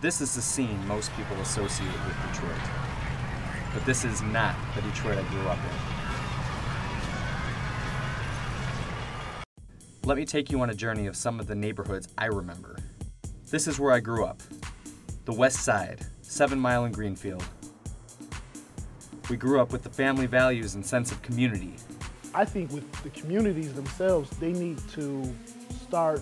This is the scene most people associate with Detroit. But this is not the Detroit I grew up in. Let me take you on a journey of some of the neighborhoods I remember. This is where I grew up. The West Side, 7 Mile and Greenfield. We grew up with the family values and sense of community. I think with the communities themselves, they need to start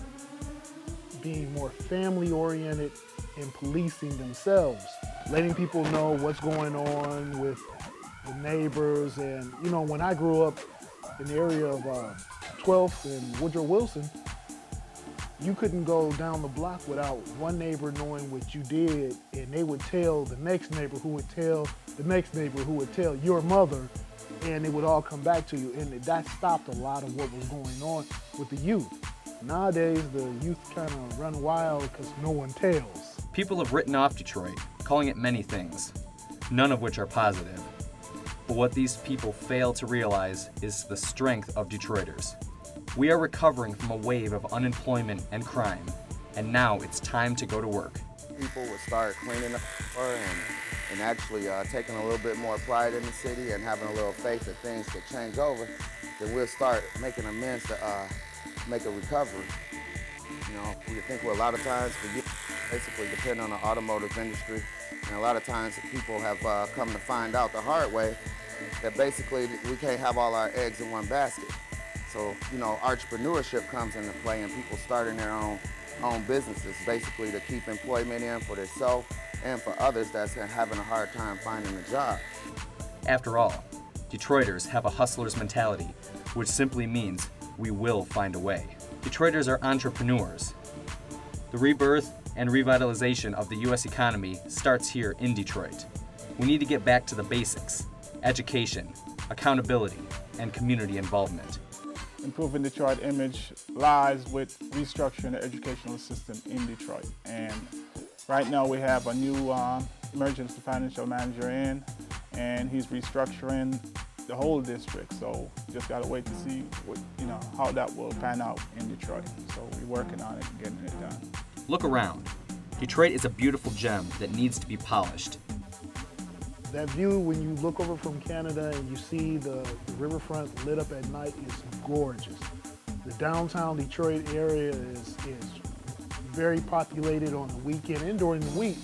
being more family-oriented and policing themselves, letting people know what's going on with the neighbors. And you know, when I grew up in the area of 12th and Woodrow Wilson, you couldn't go down the block without one neighbor knowing what you did, and they would tell the next neighbor who would tell the next neighbor who would tell your mother, and it would all come back to you. And that stopped a lot of what was going on with the youth. Nowadays, the youth kind of run wild because no one tells. People have written off Detroit, calling it many things, none of which are positive. But what these people fail to realize is the strength of Detroiters. We are recovering from a wave of unemployment and crime, and now it's time to go to work. People would start cleaning up and actually taking a little bit more pride in the city and having a little faith that things could change over, then we'll start making amends to make a recovery. You know, we think a lot of times we basically depend on the automotive industry, and a lot of times people have come to find out the hard way that basically we can't have all our eggs in one basket. So, you know, entrepreneurship comes into play, and people starting their own businesses basically to keep employment in for themselves and for others that's having a hard time finding a job. After all, Detroiters have a hustler's mentality, which simply means we will find a way. Detroiters are entrepreneurs. The rebirth and revitalization of the U.S. economy starts here in Detroit. We need to get back to the basics: education, accountability, and community involvement. Improving Detroit image lies with restructuring the educational system in Detroit. And right now we have a new emergency financial manager in, and he's restructuring the whole district. So just gotta wait to see what, how that will pan out in Detroit. So we're working on it and getting it done. Look around. Detroit is a beautiful gem that needs to be polished. That view when you look over from Canada and you see the riverfront lit up at night is gorgeous. The downtown Detroit area is very populated on the weekend and during the week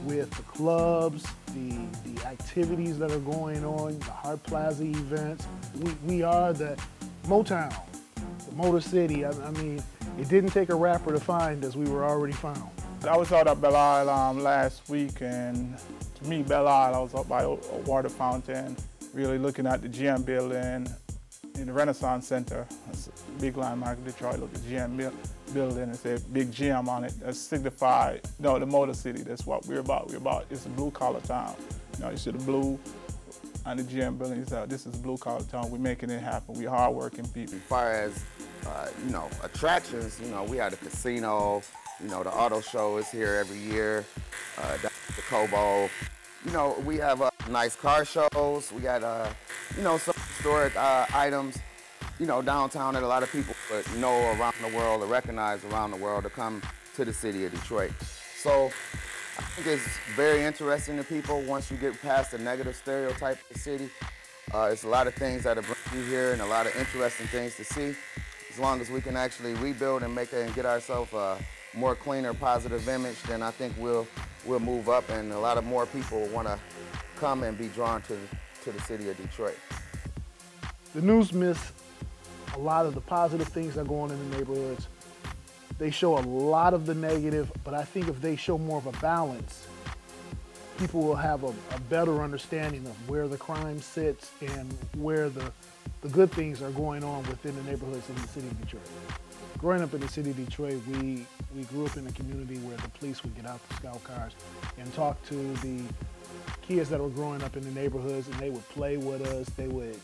with the clubs, the activities that are going on, the Hart Plaza events. We are the Motown, the Motor City. I mean, it didn't take a rapper to find us, we were already found. I was out at Belle Isle last week, and to me, Belle Isle, I was up by a water fountain, really looking at the GM building in the Renaissance Center. That's a big landmark in Detroit. Look at the GM building, it's a big GM on it. That signifies, the Motor City. That's what we're about. It's a blue-collar town. You see the blue on the GM building. This is a blue-collar town. We're making it happen. We're hard-working people. As far as, attractions, we have the casino. The auto show is here every year, the Cobo. We have nice car shows. We got, some historic items, downtown that a lot of people know around the world or recognize around the world to come to the city of Detroit. So I think it's very interesting to people once you get past the negative stereotype of the city. It's a lot of things that bring you here and a lot of interesting things to see. As long as we can actually rebuild and get ourselves more cleaner, positive image, then I think we'll move up, and a lot of more people want to come and be drawn to the city of Detroit. The news miss a lot of the positive things that go on in the neighborhoods. They show a lot of the negative, but I think if they show more of a balance, people will have a better understanding of where the crime sits and where the good things are going on within the neighborhoods in the city of Detroit. Growing up in the city of Detroit, we grew up in a community where the police would get out the scout cars and talk to the kids that were growing up in the neighborhoods, and they would play with us, they would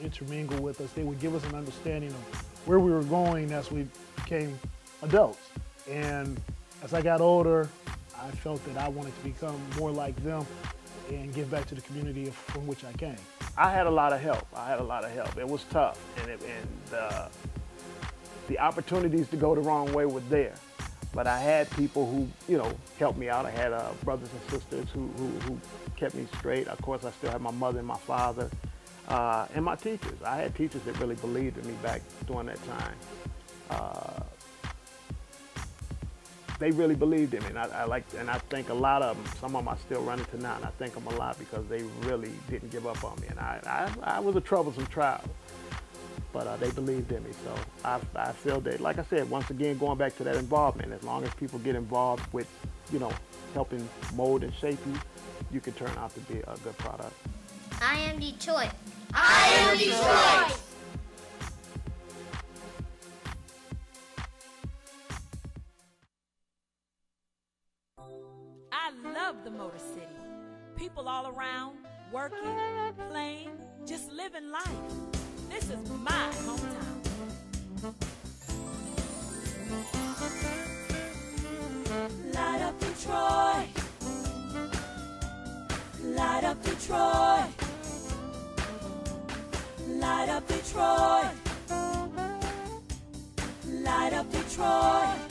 intermingle with us, they would give us an understanding of where we were going as we became adults. And as I got older, I felt that I wanted to become more like them and give back to the community from which I came. I had a lot of help. It was tough, and the opportunities to go the wrong way were there. But I had people who, you know, helped me out. I had brothers and sisters who kept me straight. Of course, I still had my mother and my father, and my teachers. I had teachers that really believed in me back during that time. They really believed in me, and I think a lot of them, some of them I still run into now, and I thank them a lot because they really didn't give up on me. And I was a troublesome child, but they believed in me. So I feel that, like I said, once again, going back to that involvement, as long as people get involved with, you know, helping mold and shape you, you can turn out to be a good product. I am Detroit. I am Detroit. I love the Motor City. People all around, working, playing, just living life. This is my hometown. Light up Detroit. Light up Detroit. Light up Detroit. Light up Detroit.